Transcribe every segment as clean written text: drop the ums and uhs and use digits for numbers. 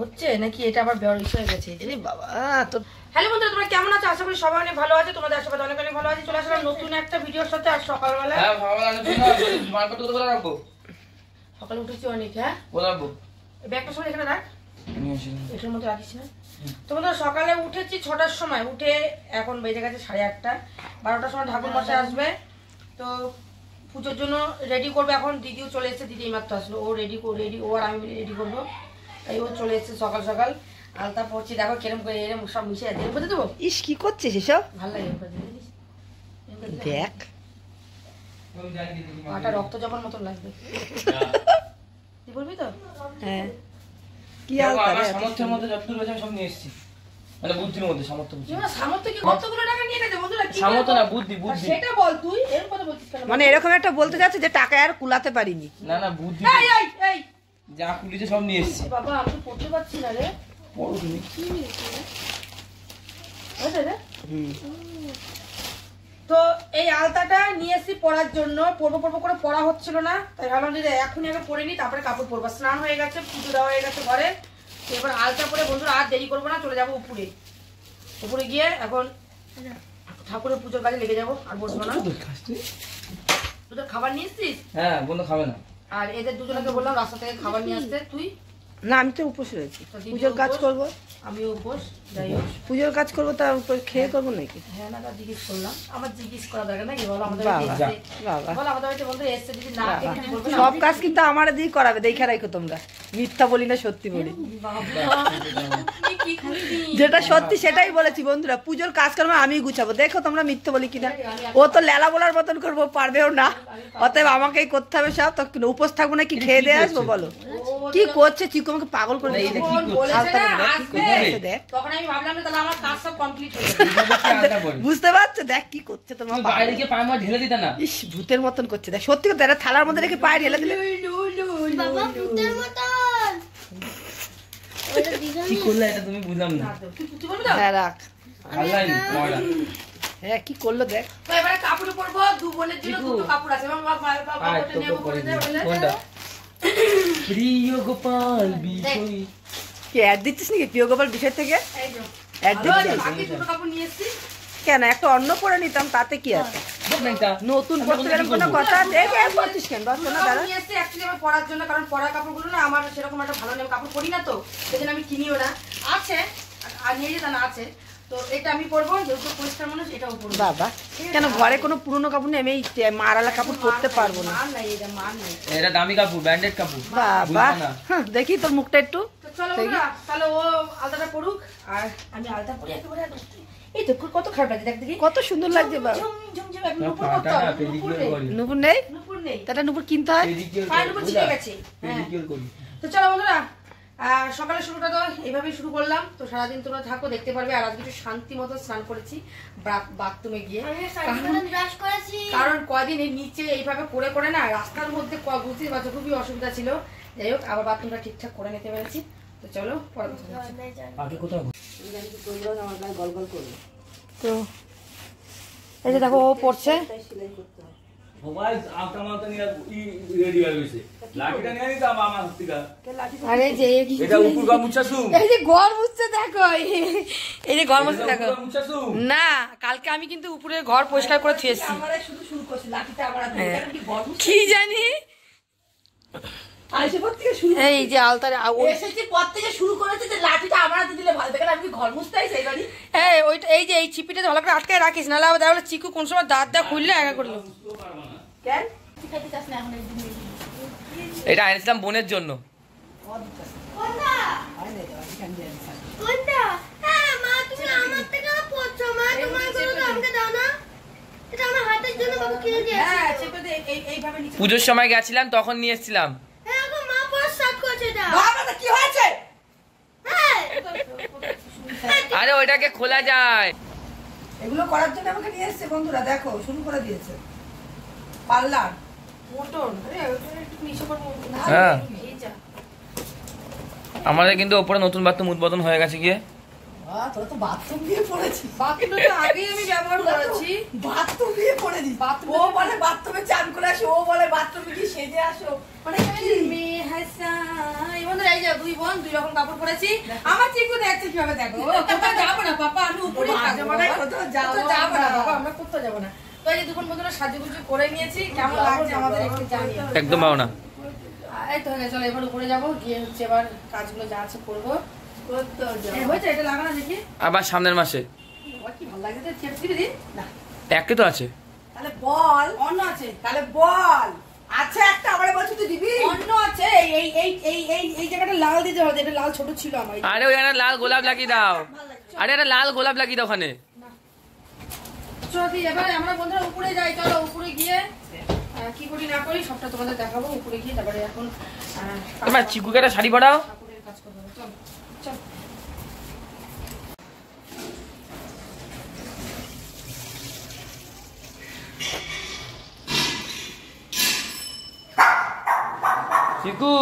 হচ্ছে নাকি এটা আবার বের হয়ে গেছে? এই বাবা তো। হ্যালো বন্ধুরা, তোমরা কেমন আছো? আশা করি সবাই অনেক ভালো আছে। তোমাদের আশীর্বাদে অনেক অনেক ভালো আছে। চলে আসলাম নতুন একটা ভিডিওর সাথে। আর সকালবেলা সকালে উঠেছি অনেক। হ্যাঁ ব্যাগটা সবাই এখানে রাখ, এটার মধ্যে রাখিস না। তো বন্ধুরা সকালে উঠেছি 6টার সময়। উঠে এখন বেজে গেছে 8:30। 12টার সময় ঠাকুর মশাই আসবে, তো পুজোর জন্য রেডি করবে। এখন দিদিও চলে এসেছে, দিদি এইমাত্র আসলো। ও রেডি ও আর আমি মিলে রেডি করবো। তাই ও চলে এসেছে সকাল সকাল। আলতা পড়ছি, দেখো কেরম করে এরম সব মিশে আছে। বুঝতে দেবো? ইস কি করছিস এসব? ভালো লাগে দেখ পাটা রক্ত জবার মতন লাগবে। তুই বলবি তো? হ্যাঁ কি সামর্থ্যের মধ্যে যতটুকু রয়েছে আমি সব নিয়ে এসেছি, মানে বুদ্ধির মধ্যে সামর্থ্য। সামর্থ্য কি কতগুলো টাকা নিয়ে গেছে বন্ধুরা? সামর্থ্য না, বুদ্ধি বুদ্ধি। সেটা বল তুই, এরকম কথা বলছিস কেন? মানে এরকম একটা বলতে যাচ্ছে যে টাকা আর কুলাতে পারিনি। না না বুদ্ধি, এই এই এই যা কুলিছে সব নিয়ে এসেছি। বাবা আমি পড়তে পারছি না রে। পড়ো তুমি। কি রে? তো এই আলতাটা নিয়ে এসেছি পরার জন্য। পরবো করে পড়া হচ্ছিল না, তাই ভাবলাম যে এখনই আগে পরে নি, তারপরে কাপড় পরবো। স্নান হয়ে গেছে, পুজো দেওয়া হয়ে গেছে ঘরে। এবার আলতা পরে বন্ধুরা আর দেরি করবো না, চলে যাবো উপরে গিয়ে এখন ঠাকুরের পুজোর কাজে লেগে যাবো। আর বসবো না। তোদের খাবার নিয়ে এসছিস? হ্যাঁ বন্ধু খাবে না। আর এদের দুজনকে বললাম রাস্তা থেকে খাবার নিয়ে আসতে। তুই? না আমি তো উপোস রয়েছি, পুজোর কাজ করবো। আমিও উপোস, যাই হোক পুজোর কাজ করবো, তার উপর খেয়ে করবো নাকি? হ্যাঁ না জিজ্ঞেস করলাম। আমার জিজ্ঞেস করা দরকার নাকি? বলো আমাদের বাড়িতে বলতে এসছে যদি না বলবে না। সব কাজ কিন্তু আমার দিয়ে করাবে, দেখে রাখো তোমরা। মিথ্যা বলি না, সত্যি বলি। যেটা সত্যি সেটাই বলেছি বন্ধুরা। পুজোর কাজকর্ম আমি গুছাবো, দেখো তোমরা মিথ্যা বলি কিনা। ও তো লেলা বলার মতন করবো, পারবেও না। অতএব আমাকেই করতে হবে সব। তখন উপোস থাকবো নাকি খেয়ে দিয়ে আসবো? বলো কি করছে চিকু, আমাকে পাগল করে দিয়েছে। বুঝতে পারছো? দেখ কি করছে তোমার, ইস ভূতের মতন করছে। দেখ সত্যি কথা, থালার মধ্যে রেখে পায়ে ঢেলে দিলে। কি করলে এটা তুমি বুঝলাম না। হ্যাঁ রাখ। হ্যাঁ কি করলো দেখ। এবারে কাপড় পরবো। দু বোনের জন্য দুটো কাপড় আছে। প্রিয় গোপাল বিষয় কি অ্যাড দিচ্ছিস নাকি প্রিয় গোপাল বিষয় থেকে? অ্যাড দিচ্ছিস? দুটো কাপড় নিয়ে এসছি। কেন একটা অন্য পরে নিতাম, তাতে কি আছে? নতুন পড়তে গেলে কোনো কথা দেখে পড়ছিস কেন? বস না দাঁড়া। নিয়ে এসছি অ্যাকচুয়ালি আমার পরার জন্য, কারণ পরার কাপড়গুলো না আমার সেরকম একটা ভালো নেই, কাপড় পরি না, তো সেজন্য আমি কিনিও না। আছে আর নিয়ে যেতে না আছে, তো এটা আমি পরবো। যেহেতু পরিষ্কার মানুষ এটাও পরবো। বাবা কেন ঘরে কোনো পুরনো কাপড় নেই? আমি মারালা কাপড় পরতে পারবো না। মান নাই, এটা মান নাই। এটা দামি কাপড়, ব্র্যান্ডেড কাপড়। বাবা দেখি তোর মুখটা একটু। চলো বন্ধুরা, তাহলে ও আলতাটা পড়ুক আর আমি আলতা পরে একেবারে। এই তো কত খারাপ লাগছে, দেখ দেখি কত সুন্দর লাগছে। বাবা ঝুমঝুম এক নুপুর করতে হবে। নুপুর নেই? নুপুর নেই, তাটা নুপুর কিনতে হয়। পায়ের উপর ছিটে গেছে। তো চলো বন্ধুরা, সকালের শুরুটা তো এইভাবেই শুরু করলাম। তো সারাদিন তোমরা থাকো, দেখতে পারবে। আর আজকে একটু শান্তি মতো স্নান করেছি বাথরুমে গিয়ে, কারণ কদিন এই নিচে এইভাবে করে করে না রাস্তার মধ্যে বুঝতে পারছো খুবই অসুবিধা ছিল। যাই হোক আবার বাথরুমটা ঠিকঠাক করে নিতে পেরেছি। তো চলো পরে তো এই যে দেখো ও পড়ছে। আরে যে এই যে ঘর মুছছে দেখো, এই যে ঘর মুছছে দেখো। না কালকে আমি কিন্তু উপরে ঘর পরিষ্কার করে থুয়েছি। কি জানি এই যে আলতারে পর থেকে শুরু করেছে যে লাঠিটা আমারাতে দিলে ভালো থাকে না। আমি ঘর মুছতে আইছি এই বাড়ি। হ্যাঁ ওইটা, এই যে এই চিপিটা ভালো করে আটকায় রাখিস, নাহলে আবার দেখো চিকু কোন সময় দাঁত দা খুললে একা করলো। কেন খাইতে চাস না এখন? এটা আনিছিলাম বোনের জন্য। কোনটা কোনটা? হ্যাঁ মা তুমি আমার থেকে পড়ছো, মা তোমার কোনো আমাকে দাও না। এটা আমার হাতের জন্য বাবা কিনে দিয়েছে। হ্যাঁ চেপে দে, এইভাবে নিচে। পুজোর সময় গেছিলাম তখন নিয়ে এসেছিলাম। হ্যাঁ গো মা পড়া স্টার্ট করেছে এটা। বাবা কি হয়েছে? হ্যাঁ আরে ওইটাকে খোলা যায়। এগুলো করার জন্য আমাকে নিয়ে এসেছে বন্ধুরা। দেখো শুরু করে দিয়েছে পার্লার মোটর। হ্যাঁ আমাদের কিন্তু ওপরে নতুন বাথরুম উদ্বোধন হয়ে গেছে গিয়ে। তোরা তো বাথরুম দিয়ে পড়েছিস। বাথরুমটা আগেই আমি ব্যবহার করেছি। বাথরুম দিয়ে পড়েছিস। ও বলে বাথরুমে চান করে আসো, ও বলে বাথরুমে কি সেজে আসো। মানে মেয়ে হাসা এই বন্ধুরা, এই যে দুই বোন বোন 2 রকম কাপড় পরেছি। আমার চিকু দেখছে কিভাবে, দেখো কোথাও যাবো না পাপা, আমি উপরে যাবো না, কোথাও যাবো না বাবা, আমরা কোথাও যাবো না। তো এই যে দুপুর বন্ধুরা সাজুগুজু করে নিয়েছি, কেমন লাগছে আমাদের একটু জানিয়ে। একদম পাও না। এই তো হয়ে চলো এবার উপরে যাবো, গিয়ে হচ্ছে এবার কাজগুলো যা আছে করবো। হয়েছে এটা লাগানো দেখি আবার সামনের মাসে। কি ভালো লাগে, চেপ দিবি দিন না, একই তো আছে। তাহলে বল, অন্য আছে, তাহলে বল। আচ্ছা একটা আবার বলছি তুই দিবি, অন্য আছে। এই এই এই এই এই জায়গাটা লাল দিতে হবে, এটা লাল ছোট ছিল আমার। আরে ওই একটা লাল গোলাপ লাগিয়ে দাও, আরে একটা লাল গোলাপ লাগিয়ে দাও ওখানে। চলো এবার আমরা বন্ধুরা উপরে যাই, চলো উপরে গিয়ে কি করি না করি সবটা তোমাদের দেখাবো। উপরে গিয়ে তারপরে এখন এবার চিকুকে একটা শাড়ি পরাও। ঠাকুরের কাজ করবো, চলো চলো। চিকু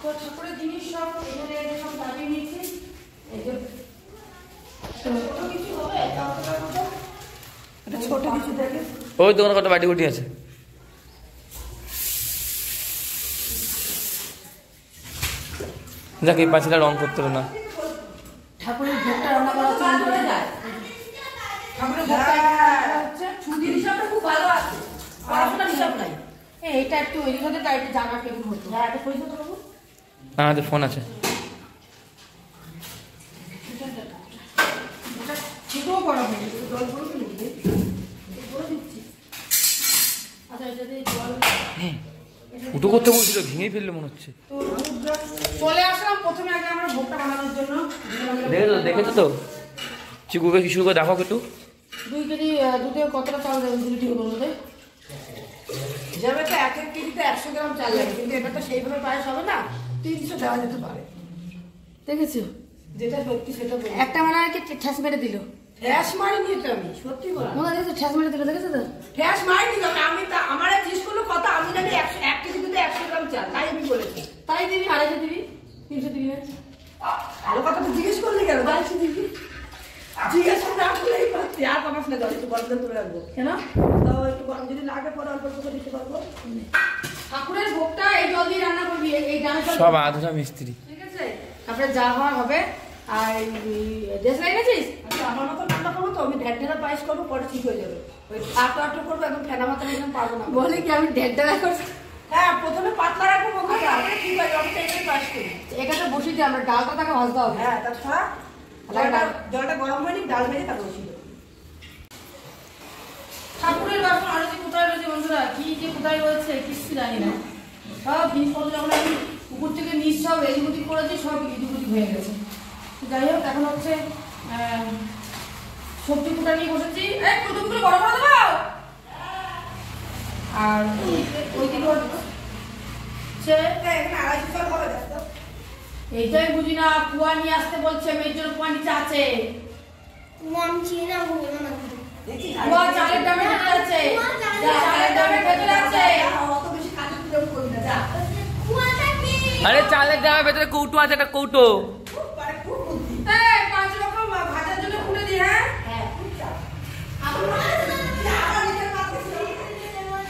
তো ঠাকুরের জিনিস সব এখানে সব লাগিয়ে নিয়েছি। এই যে ছোট কিছু দেখে ওই দোকানে কত বাটি গুটি আছে। যাক এই পাঁচিটা রং করতে হবে না। ঠাকুরের ভোগটা রান্না করা হচ্ছে বন্ধুরা। ঠাকুরের ভোগটা রান্না হচ্ছে, ছুটির হিসাবটা খুব ভালো আছে, পড়াশোনার হিসাব নাই। এইটা একটু ওই দিকে গাড়িতে জানা কেমন হতো। হ্যাঁ এটা পয়সা তো পাবো। আমাদের ফোন আছে। ছোটও করা হয়নি, জল পড়বে নাকি? আচ্ছা এটা দিয়ে জল উঠো করতে বলছিল, ভেঙে ফেললো মনে হচ্ছে। তো চলে আসলাম প্রথমে আগে আমরা ভোগটা বানানোর জন্য। দেখেছো তো চিকুকে কি শুরু করে দেখো একটু। 2 কেজি দুধে কতটা চাল দেবেন 2 লিটার মধ্যে? হিসাবে তো 1 কেজিতে 100 গ্রাম চাল লাগে, কিন্তু এটা তো সেইভাবে পায়েস হবে না, 300 দেওয়া যেতে পারে। দেখেছো যেটা সত্যি সেটা বলি। একটা মানে আর কি ঠ্যাস মেরে দিল। ঠ্যাস মারিনি তো আমি, সত্যি বলা। মনে দেখেছো ঠ্যাস মেরে দিল, দেখেছো তো? ঠ্যাস মারিনি তো আমি, তা আমার জিজ্ঞেস করলো কত, আমি জানি 1 কেজিতে 100 গ্রাম চাল, তাই আমি বলেছি। তাই দিবি, 250 দিবি, 300 দিবি না? ভালো কথা তো জিজ্ঞেস করলি কেন? 250 দিবি, জিজ্ঞেস না করলেই পারতি। আর পাবাস না, একটু গরম জল তুলে রাখবো। কেন? তাও একটু গরম যদি লাগে পরে অল্প করে দিতে পারবো। ঠাকুরের ভোগটা এই জল দিয়ে রান্না করবি, এই ডানা জল। সব আধুরা মিস্ত্রি। ঠিক আছে, তারপরে যা হওয়ার হবে। আর দেশ লাগিয়েছিস? আচ্ছা আমার মতো রান্না করবো তো, আমি ঢের পায়েস করবো, পরে ঠিক হয়ে যাবে। ওই আটো আটো করবো, একদম ফেনা মাথা একদম পারবো না। বলে কি আমি ঢের করছি? হ্যাঁ প্রথমে পাতলা রাখবো, তারপরে ঠিক হয়ে যাবে, আমি তো এটাই পায়েস করি। এখানে বসিয়ে দিয়ে আমরা ডালটা তাকে ভাজতে হবে। হ্যাঁ তাছাড়া জলটা গরম হয়নি, ডাল ভেজে তারপর বসিয়ে দেবো। ঠাকুরের বাসন আরো যে কোথায় রয়েছে বন্ধুরা, কি যে কোথায় রয়েছে কিছু জানি না। সব জিনিসপত্র যখন আমি উপর থেকে নিচ সব এদিকুটি করেছি, সব ইদিকুটি হয়ে গেছে। তো যাই হোক এখন হচ্ছে সবজি কুটা নিয়ে বসেছি। কুটুমগুলো বড় করে দেবো। আর ওই দিকে হচ্ছে এখানে 250 জল হবে দেখো। এইটাই বুঝি না, কুয়া নিয়ে আসতে বলছে, মেয়ের জন্য কুয়া নিচে আছে। কুয়া চালের দামে ভেতরে আছে, চালের দামে ভেতরে আছে। অত বেশি কাজের প্রয়োগ করি না, যা। আরে চালের ডাবের ভেতরে কৌটো আছে, একটা কৌটো। খুব বুদ্ধি। 5 রকম ভাজার জন্য খুলে দিই। হ্যাঁ হ্যাঁ খুব চাপ।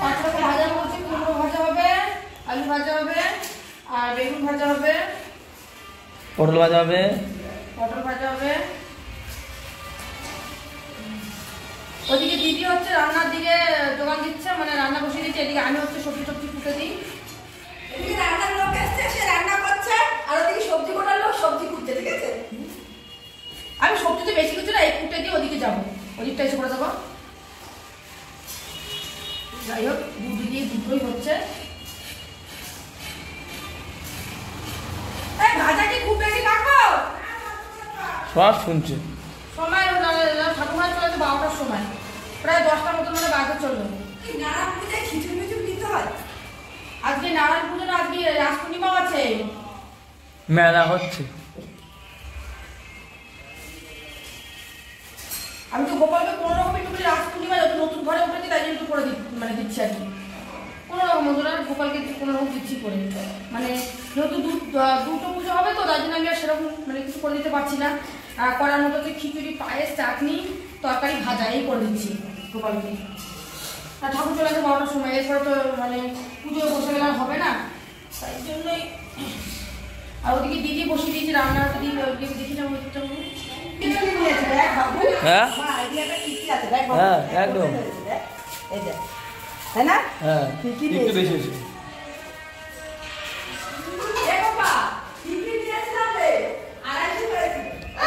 5 রকম ভাজা বলছি, কুমড়ো ভাজা হবে, আলু ভাজা হবে, আর বেগুন ভাজা হবে, পটল ভাজা হবে, পটল ভাজা হবে। ওদিকে দিদি হচ্ছে রান্নার দিকে দোকান দিচ্ছে, মানে রান্না বসিয়ে দিচ্ছে, এদিকে আমি হচ্ছে সবজি টবজি কুটে দিই। এদিকে রান্নার লোক এসছে, সে রান্না করছে, আর ওদিকে সবজি কোটার লোক সবজি কুটছে, ঠিক আছে? আমি সবজিতে বেশি কিছু না, এই কুটে দিয়ে ওদিকে যাবো, ওদিকটা এসে করে দেবো। যাই হোক দুধ দিয়ে দুটোই হচ্ছে। ভাজা কি খুব বেশি কাটবো? সব শুনছে। সময় ঠাকুমার চলে তো 12টার সময়, প্রায় 10টার মতো মানে বাজার চলবে। নারায়ণ পূজায় খিচুড়ি মিচুড়ি দিতে হয়। আজকে নারায়ণ পুজো না, আজকে রাস পূর্ণিমাও আছে। মেলা হচ্ছে। আমি তো গোপালকে কোনো রকম একটু করে রাস পূর্ণিমা যত নতুন ঘরে উঠেছি তাই জন্য একটু করে মানে দিচ্ছি আর কি। কোনো রকম মজুরা গোপালকে কোনো রকম দিচ্ছি করে, মানে যেহেতু দুটো পুজো হবে তো তাই জন্য আমি আর সেরকম মানে কিছু করে দিতে পারছি না। করার মতো যে খিচুড়ি, পায়েস, চাটনি, তরকারি, ভাজা এই করে দিচ্ছি গোপালকে। আর ঠাকুর চলে আসে 12টার সময়, এরপরে তো মানে পুজো বসে গেলে হবে না, তাই জন্যই। আর ওদিকে দিদি দিয়েছি রান্নাটা দিয়ে দেখি না ওইটা খিচুড়ি নিয়েছে দেখ বাবু। হ্যাঁ মা, আইডিয়াটা ঠিকই আছে, দেখ বাবু। হ্যাঁ, একদম। এই দেখ। তাই না? হ্যাঁ ঠিকই একটু নিয়েছে। বেশি হয়েছে। এ বাবা, ঠিকই নিয়েছিলাম রে। 250 হয়েছে।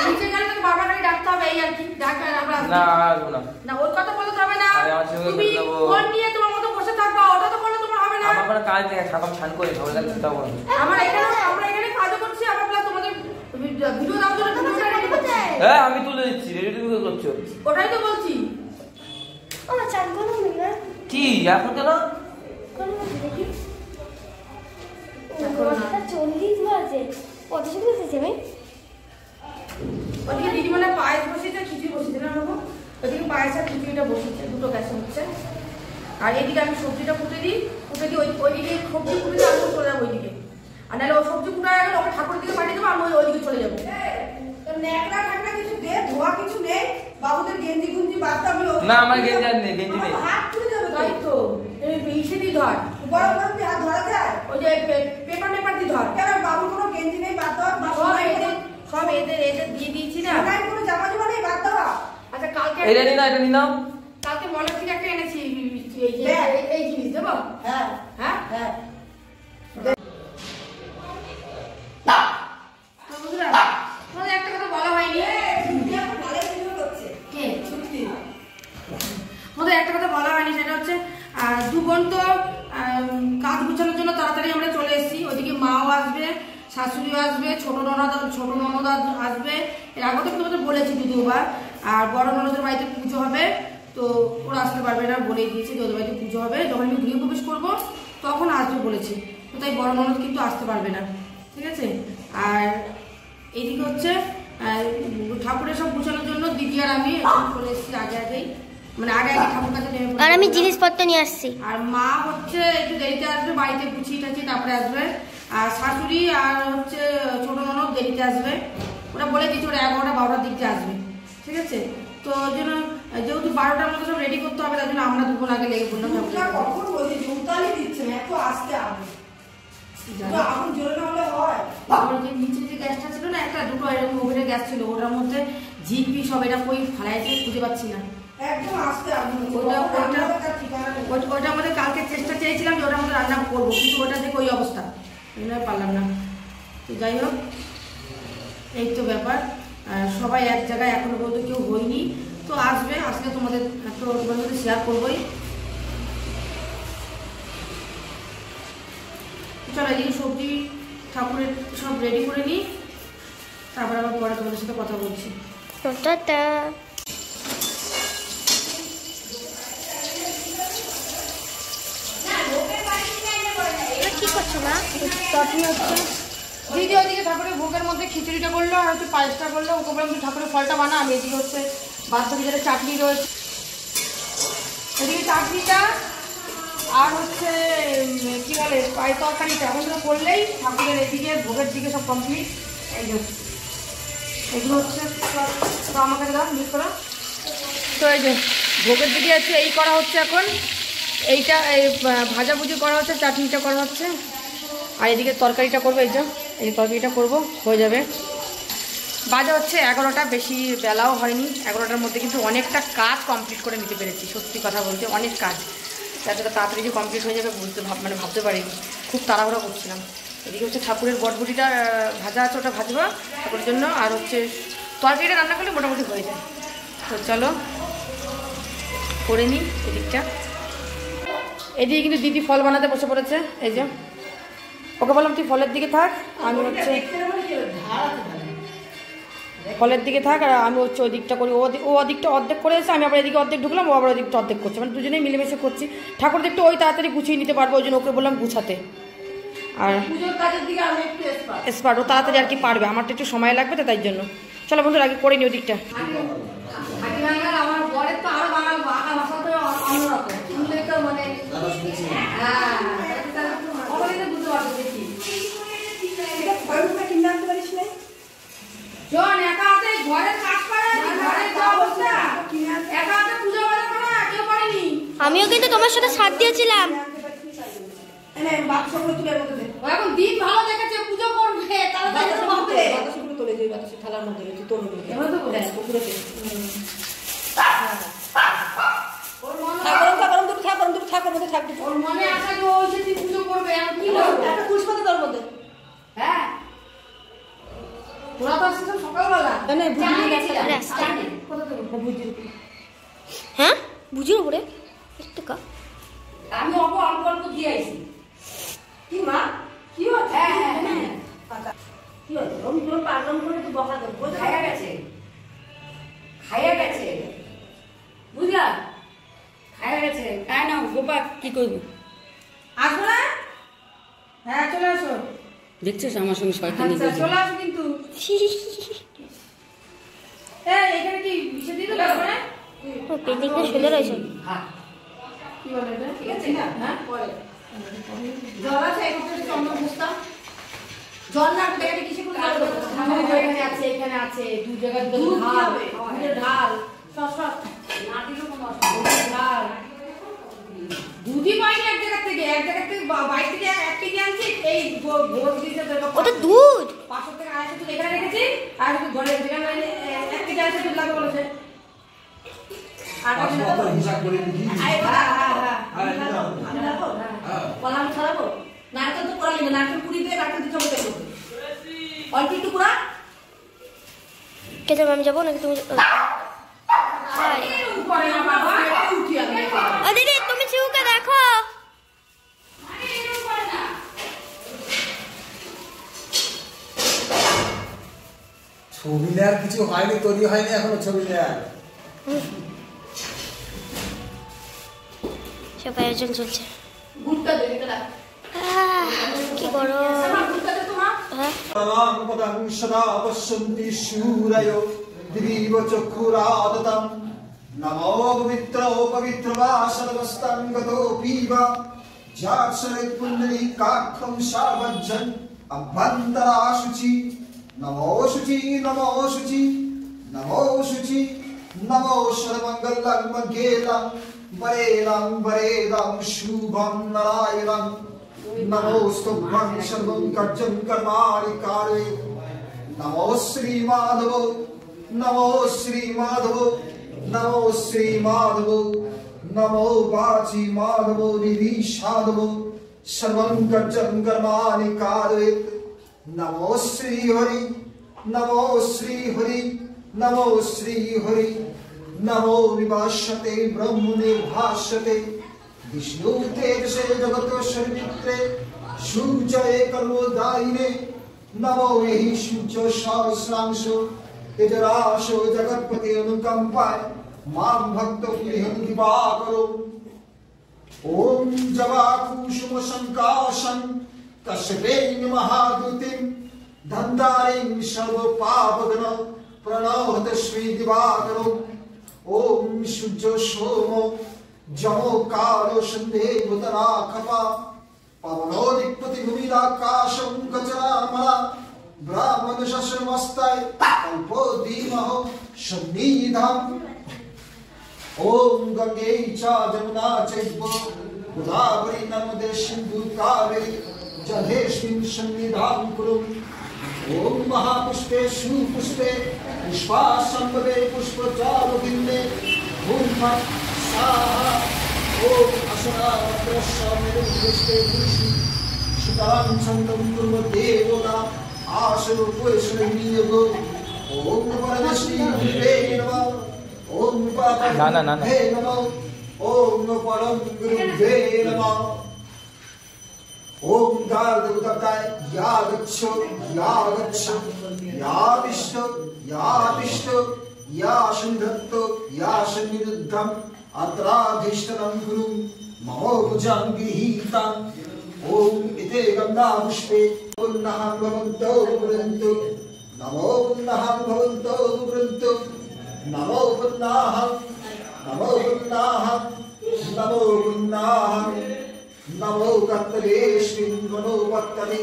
নিচে গেলে তো বাবাটাকে ডাকতে হবে এই আর কি ডাক্তার আমরা না আসবো না। না ওর কথা বলতে হবে না আরে আমার সঙ্গে তুমি কথা বলবো। ফোন নিয়ে তোমার মতো বসে থাকবা ওটা তো বললে তোমার হবে না আমার কোনো কাজ নেই, ঠাকুর ছান করে সবাই কাছে চিন্তা করো। আমরা এখানে কাজ করছি আবার প্লাস তোমাদের ভিডিও দাও জন্য ভিডিওটা রেডি করতে হ্যাঁ আমি তুলে দিচ্ছি, রেডি তুমি কি করছো? ওটাই তো বলছি আমার চান করুন না কি এখন কেন? করুন দেখি 40 বাজে কত সময় এসেছে ভাই ওদিকে দিদিমণি পায়েস বসিয়েছে খিচুড়ি বসিয়েছে না বাবু ওদিকে পায়েস আর খিচুড়িটা বসিয়েছে দুটো গ্যাসে হচ্ছে আর এদিকে আমি সবজিটা কুটে দিই ওইদিকে সবজি কুটে দিয়ে আমি চলে যাবো ওইদিকে আর নাহলে ও সবজি কুটা গেলে ওকে ঠাকুরের দিকে পাঠিয়ে দেবো আমি ওইদিকে চলে যাবো ন্যাকড়া ঠ্যাকড়া কিছু দে, ধোয়া কিছু নেই। বাবুদের গেঞ্জি গুঞ্জি বাদ দাও, আমি না আমার গেঞ্জি আর নেই, গেঞ্জি নেই। আমার হাত তুলে যাবে তো। তাই তো ইসে দিয়ে ধর বড় বড় দিয়ে হাত ধরা যায়? ওই যে পেপার দিয়ে ধর কেন বাবুর কোনো গেঞ্জি নেই, বাদ দাও। সব এদের দিয়ে দিয়েছি না সেটাই কোনো জামা জমা নেই, বাদ দাও। আচ্ছা কালকে এটা নিয়ে নাও, এটা নিয়ে নাও। কালকে মলের থেকে একটা এনেছি দেখ। এই জিনিস দেবো হ্যাঁ, হ্যাঁ হ্যাঁ। তো বন্ধুরা তোমাদের একটা কথা বলা হয়নি ছুটি এখন ভালো সুন্দর করছে। কে ছুটি। তোমাদের একটা কথা বলা হয়নি সেটা হচ্ছে দু বোন তো কাজ গুছানোর জন্য তাড়াতাড়ি আমরা চলে এসেছি ওইদিকে মাও আসবে শাশুড়িও আসবে ছোট ননদ আসবে এর আগে তো তোমাদের বলেছি দুবার আর বড় ননদের বাড়িতে পুজো হবে তো ওরা আসতে পারবে না বলেই দিয়েছে যে ওদের বাড়িতে পুজো হবে যখন আমি গৃহ প্রবেশ করবো তখন আসবে বলেছি তো তাই বড় ননদ কিন্তু আসতে পারবে না ঠিক আছে আর এইদিকে হচ্ছে ঠাকুরের সব গুছানোর জন্য দিদি আর আমি এখন চলে এসেছি আগেই মানে আগে ঠাকুর কাছে নেমে আর আমি পড়বো। জিনিসপত্র নিয়ে আসছি আর মা হচ্ছে একটু দেরিতে আসবে বাড়িতে গুছিয়ে টাছিয়ে তারপরে আসবে আর শাশুড়ি আর হচ্ছে ছোট ননদ দেরিতে আসবে ওরা বলে দিচ্ছে ওরা 11টা 12টার দিকে আসবে ঠিক আছে তো ওই জন্য যেহেতু 12টার মধ্যে সব রেডি করতে হবে তার জন্য আমরা দুপুর আগে লেগে পড়লাম দুধটা কখন বলছি, দুধটালি দিচ্ছে না, এত আসতে আমি। তো এখন জোরে না হলে হয়? আমার যে নিচে যে গ্যাসটা ছিল না একটা দুটো এরকম ওভেনের গ্যাস ছিল ওটার মধ্যে ঝিপি সব এটা কই ফালাইছে খুঁজে পাচ্ছি না একদম আসতে আমি। ওটা আমাদের কালকে চেষ্টা চেয়েছিলাম যে ওটা আমাদের রান্না করবো কিন্তু ওটা দেখে ওই অবস্থা এই জন্য আর পারলাম না তো যাই হোক এই তো ব্যাপার সবাই এক জায়গায় এখনো পর্যন্ত কেউ হয়নি তো আসবে আসলে তোমাদের মধ্যে শেয়ার করবোই চলো এই সবজি ঠাকুরের সব রেডি করে নিই তারপর আবার পরে তোমাদের সাথে কথা বলছি টাটা কি করছো না চটনি হচ্ছে দিদি ওইদিকে ঠাকুরের ভোগের মধ্যে খিচুড়িটা করলো আর হচ্ছে পায়েসটা করলো ওকে বললাম তুই ঠাকুরের ফলটা বানা আমি এদিকে হচ্ছে বাদবাকি যেটা চাটনি রয়েছে এদিকে চাটনিটা আর হচ্ছে কী বলে পায়েস তরকারিটা ওগুলো করলেই ঠাকুরের এদিকে ভোগের দিকে সব কমপ্লিট এই যে এগুলো হচ্ছে তো আমাকে দাও মিস করো তো এই যে ভোগের দিকে হচ্ছে এই করা হচ্ছে এখন এইটা এই ভাজাভুজি করা হচ্ছে চাটনিটা করা হচ্ছে আর এদিকে তরকারিটা করবো এই তরকারিটা করবো হয়ে যাবে বাজে হচ্ছে 11টা বেশি বেলাও হয়নি 11টার মধ্যে কিন্তু অনেকটা কাজ কমপ্লিট করে নিতে পেরেছি সত্যি কথা বলতে অনেক কাজ যাতে তাড়াতাড়ি যে কমপ্লিট হয়ে যাবে ভাবতে পারিনি খুব তাড়াহুড়ো করছিলাম এদিকে হচ্ছে ঠাকুরের বটবুটিটা ভাজা আছে ওটা ভাজবো ঠাকুরের জন্য আর হচ্ছে তরকারিটা রান্না করলে মোটামুটি হয়ে যায় তো চলো করে নিই এদিকটা এদিকে কিন্তু দিদি ফল বানাতে বসে পড়েছে এই যে ওকে বললাম তুই ফলের দিকে থাক আমি হচ্ছে ফলের দিকে থাক আর আমি হচ্ছে ওই দিকটা করি ও ওদিকটা অর্ধেক করে এসে আমি আবার এদিকে অর্ধেক ঢুকলাম ও আবার ওদিকটা অর্ধেক করছে মানে দুজনেই মিলেমিশে করছি ঠাকুর দিকটা ওই তাড়াতাড়ি গুছিয়ে নিতে পারবো ওই জন্য ওকে বললাম গুছাতে আর পুজোর কাজের দিকে আমি একটু এক্সপার্ট ও তাড়াতাড়ি আর কি পারবে আমারটা একটু সময় লাগবে তো তাই জন্য চলো বন্ধুরা আগে করে নি ওই দিকটা আমার বরের তো আরো বানাবো আঁকা ভাষা তো অন্যরকম শুনলে তো মানে হ্যাঁ বুঝতে পারবো দেখি ফলটা কিনে আনতে পারিস না? জন একা হাতে ঘরের কাজ করে ঘরের যা অবস্থা একা হাতে পূজা করে না কেউ করেনি আমিও কিন্তু তোমার সাথে সাথ দিয়েছিলাম বাক্সগুলো তুলে মধ্যে দে। ও এখন দিন ভালো দেখেছে পুজো করবে তাড়াতাড়ি নালার মধ্যে রয়েছে তোর এবার তো হ্যাঁ পুকুরেতে ওর মনে ঠাকুর মধ্যে থাকবে ওর মনে আসা যে ওই যে তুই পুজো করবে এখন কি করবে একটা তুলসী পাতা তোর মধ্যে হ্যাঁ তোরা তো আসছিস সকালবেলা না হ্যাঁ বুঝির উপরে একটু কা আমি অল্প অল্প অল্প দিয়ে আইছি কি মা কি হচ্ছে হ্যাঁ হ্যাঁ হ্যাঁ কি হচ্ছে ওম তোর পাগল করে তো বকা দেবো খাইয়া গেছে বুঝলা খাইয়া গেছে খাই না গোপা কি করবে আসবো না হ্যাঁ চলে আসো দেখছিস আমার সঙ্গে শয়তানি আচ্ছা চলে আসো কিন্তু এই এখানে কি বিষয় দিতে পারবে না ও পেন্টিংটা সুন্দর হয়েছে হ্যাঁ কি বলে এটা ঠিক আছে না হ্যাঁ পরে জল আছে এখানে চন্দন বুঝতাম জল না দেখে কিসে করে এখানে আছে দুই জায়গায় ঢাল ঢাল সব না দিলেও কোনো অসুবিধা ঢাল দুধই পাইনি এক জায়গা থেকে বাইরে থেকে এক কেজি আনছি এই ভোজ দিতে ওটা দুধ 500 থেকে 250 দুধ এখানে রেখেছি আর ঘরে যেখানে এক কেজি আছে দুধ লাগবে বলেছে আর হিসাব করে দিই কলাম ছাড়াবো নারকেল তো করা নেবে নারকেল পুরি দিয়ে নারকেল দিতে হবে অল্প একটু পুরা কে যাবে আমি যাবো নাকি তুমি করে না বাবা উঠি আমি ও দিদি তুমি চিউকে দেখো ছবি নেওয়ার কিছু হয়নি, তৈরি হয়নি এখনো ছবি নেওয়ার। সব আয়োজন চলছে গুড়টা দে এটা কি করো গুড়টা দে তোমার হ্যাঁ পরমাং পদং সদা পশ্যন্তি শূরয়ো দিবীব চক্ষুরাদতম নমো পবিত্রবাসনমস্তাং গতো পীবা যাৎসরে পুণ্ডরী কাক্ষং সাবজ্জন অভ্যন্তরাশুচি নমো শুচি নমো শুচি নমো শুচি নমো সর্বমঙ্গলং মঙ্গলং বরেদং বরেদং শুভং নারায়ণং নমোস্তুভ্যং সর্বং কার্যং কর্মাণি কারয়ে নমো শ্রী মাধব নমো শ্রী মাধব নমো শ্রী মাধব নমো বাচি মাধব নিধি সাধব সর্বং কার্যং কর্মাণি কারয়ে নমো শ্রী হরি নমো শ্রী হরি নমো শ্রী হরি নমো বিভাষ্যতে ব্রহ্মণে ভাষ্যতে विष्णु तेजसे जगत सर्वित्रे सूर्य कर्मोदायिने नमो यहि सूर्य सहस्रांशो तेजराशो जगत्पते अनुकंपाय मां भक्त प्रियं दिवाकरो ओम जवाकुसुम संकाशं कश्यपेन महादूतिं धन्तारिं सर्व पापगण प्रणोहत श्री दिवाकरो ओम सूर्य सोमो जमो कालो संधे भूतरा खपा पवनोदिक्पति भूमिराकाशं गजरामला ब्राह्मण शस्त्रमस्ताय कल्पो धीमहो सन्निधाम ओम गंगे च जमुना चैव गोदावरी नर्मदे सिंधु कावेरी जलेस्मिन् सन्निधां कुरु ओम महापुष्पे सुपुष्पे पुष्पासंभवे पुष्पचारुभिन्ने भूमा स्वाहा ओम असुरावक्रस्वामिरुष्टे पुरुषि सुतां सन्तं कुर्वदेवता आशुरुपैश्वरीयगो ओम परमश्री गुरुवे नमः ओम पापे नमः ओम परम गुरुवे नमः ओम गार्धवताय या गच्छ या तिष्ठ या संधत्त या सन्निरुद्धं अत्राधिष्ठनं गुरु ममो भुजं गृहीतं ओम इते गंगा पुष्पे पुन्नः भवन्तो वृन्तु नमो पुन्नः भवन्तो वृन्तु नमो पुन्नः नमो पुन्नः नमो पुन्नः नमो कर्तलेष्मिन् मनो वक्तले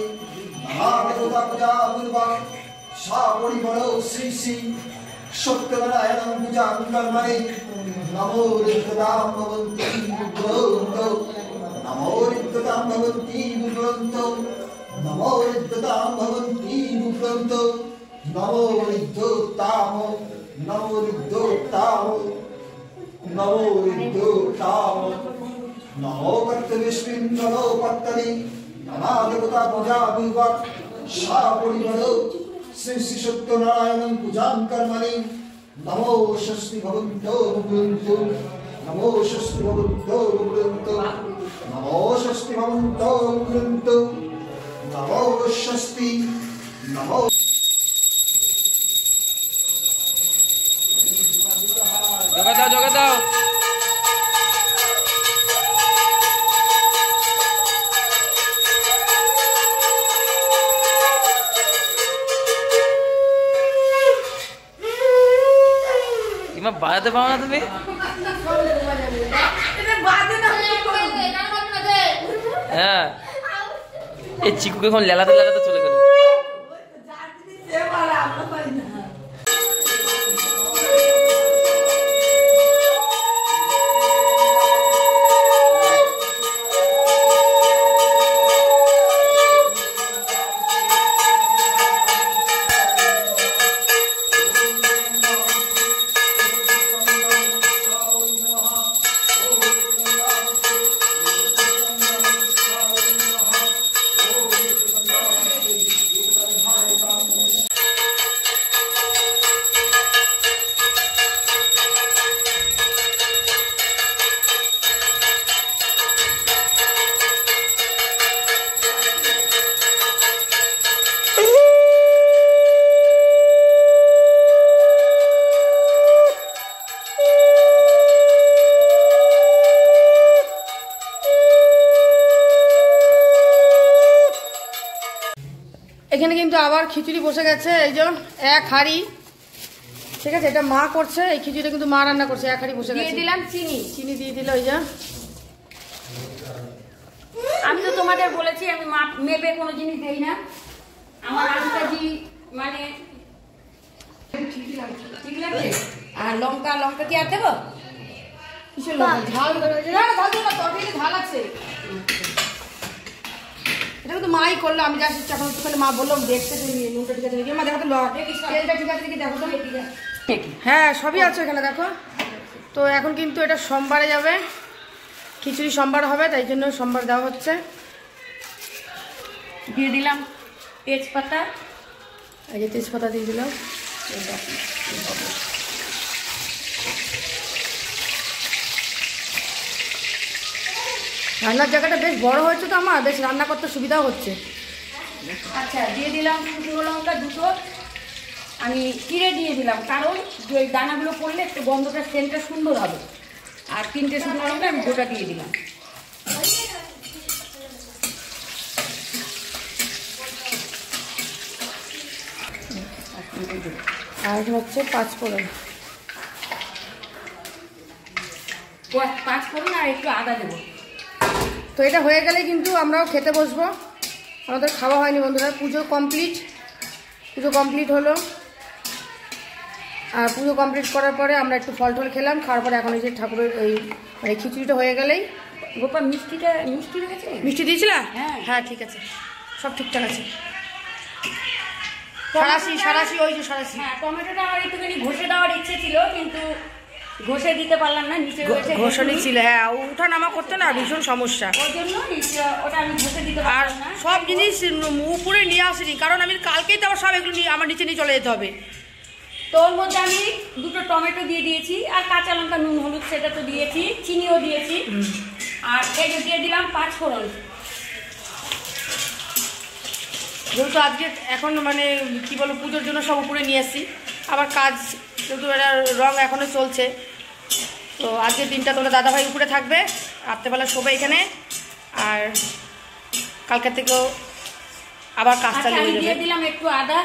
नमो तपजा पूर्वा सावणि मनो श्री श्री सत्यनारायणं पूजां कर्मणे नमो रिक्तदां भवन्ति भूभुवन्तो नमो रिक्तदां भवन्ति भूभुवन्तो नमो रिक्तदां भवन्ति भूभुवन्तो নমো ঋদ্ধোত্তাম নমো ঋদ্ধোত্তাম নমো ঋদ্ধোত্তাম নমো কর্তবিষ্ণুং নমো কর্তরি নানা দেবতা পূজা বিভাগ সা পরিমল শ্রী শ্রী সত্যনারায়ণং পূজাং কর্মণি নমো ষষ্ঠী ভবন্তো মুকুরন্তু নমো ষষ্ঠী ভবন্তো মুকুরন্তু নমো ষষ্ঠী ভবন্তো মুকুরন্তু নমো ষষ্ঠী নমো জগা দাও ইমা বাজাতে পারো না তুমি? হ্যাঁ, এই চিকুকে এখন লেলাতে লেলাতে চলে গেল। এখানে কিন্তু আবার খিচুড়ি বসে গেছে, এই যে এক হাঁড়ি, ঠিক আছে, এটা মা করছে, এই খিচুড়িটা কিন্তু মা রান্না করছে, এক হাঁড়ি বসে গেছে। দিয়ে দিলাম চিনি। চিনি দিয়ে দিল, এই যে আমি তো তোমাদের বলেছি আমি মাপ মেপে কোনো জিনিস দেই না, আমার আন্দাজি মানে ঠিক লাগছে। আর লঙ্কা লঙ্কা কি আর দেবো? কিসের লঙ্কা? ঝাল ধরেছে না, ঝাল দেবো না, তরকারিতে ঝাল আছে। এটা কিন্তু মাই করলো, আমি জাস্ট এখন একটুখানি মা বললো দেখতে নুনটা ঠিক আছে নাকি, মা দেখো তো তেলটা ঠিক আছে নাকি দেখো তো। হ্যাঁ সবই আছে এখানে দেখো। তো এখন কিন্তু এটা সোমবারে যাবে, খিচুড়ি সোমবার হবে, তাই জন্য সোমবার দেওয়া হচ্ছে। দিয়ে দিলাম তেজপাতা, এই যে তেজপাতা দিয়ে দিলাম। রান্নার জায়গাটা বেশ বড় হয়েছে তো আমার, বেশ রান্না করতে সুবিধাও হচ্ছে। আচ্ছা দিয়ে দিলাম শুকনো লঙ্কা দুটো, আমি চিড়ে দিয়ে দিলাম, কারণ যে ওই দানাগুলো পড়লে একটু গন্ধটা সেন্টটা সুন্দর হবে। আর 3টে শুকনো লঙ্কা আমি গোটা দিয়ে দিলাম। আর এখানে হচ্ছে 5 ফোড়ন। 5 ফোড়ন আর একটু আদা দেবো। তো এটা হয়ে গেলে কিন্তু আমরাও খেতে বসবো, আমাদের খাওয়া হয়নি বন্ধুরা। পুজো কমপ্লিট হলো, আর পুজো কমপ্লিট করার পরে আমরা একটু ফল টল খেলাম, খাওয়ার পরে এখন এই যে ঠাকুরের ওই মানে খিচুড়িটা হয়ে গেলেই গোপা মিষ্টি রেখেছে? মিষ্টি দিয়েছিলা? হ্যাঁ হ্যাঁ ঠিক আছে, সব ঠিকঠাক আছে। সারাশি ওই যে সারাশি। হ্যাঁ টমেটোটা আমার একটুখানি ঘষে দেওয়ার ইচ্ছে ছিল, কিন্তু ঘষে দিতে পারলাম না, নিচে রয়েছে ঘষণি ছিল। হ্যাঁ উঠা নামা করতে না ভীষণ সমস্যা, ওই জন্য ওটা আমি ঘষে দিতে আর পারলাম না। সব জিনিস উপরে নিয়ে আসিনি, কারণ আমি কালকেই তো আবার সব এগুলো নিয়ে আমার নিচে নিয়ে চলে যেতে হবে। তো ওর মধ্যে আমি 2টো টমেটো দিয়ে দিয়েছি, আর কাঁচা লঙ্কা নুন হলুদ সেটা তো দিয়েছি, চিনিও দিয়েছি, আর এই যে দিয়ে দিলাম 5 ফোড়ন। যেহেতু আজকে এখন মানে কি বলবো পুজোর জন্য সব উপরে নিয়ে আসছি, আবার কাজ যেহেতু এটা রং এখনও চলছে, তো আজকের দিনটা তোমরা দাদাভাই উপরে থাকবে, রাত্রেবেলা শোবে এখানে, আর কালকে থেকেও আবার কাজ চালু হয়ে দিয়ে যাবে। দিলাম একটু আদা,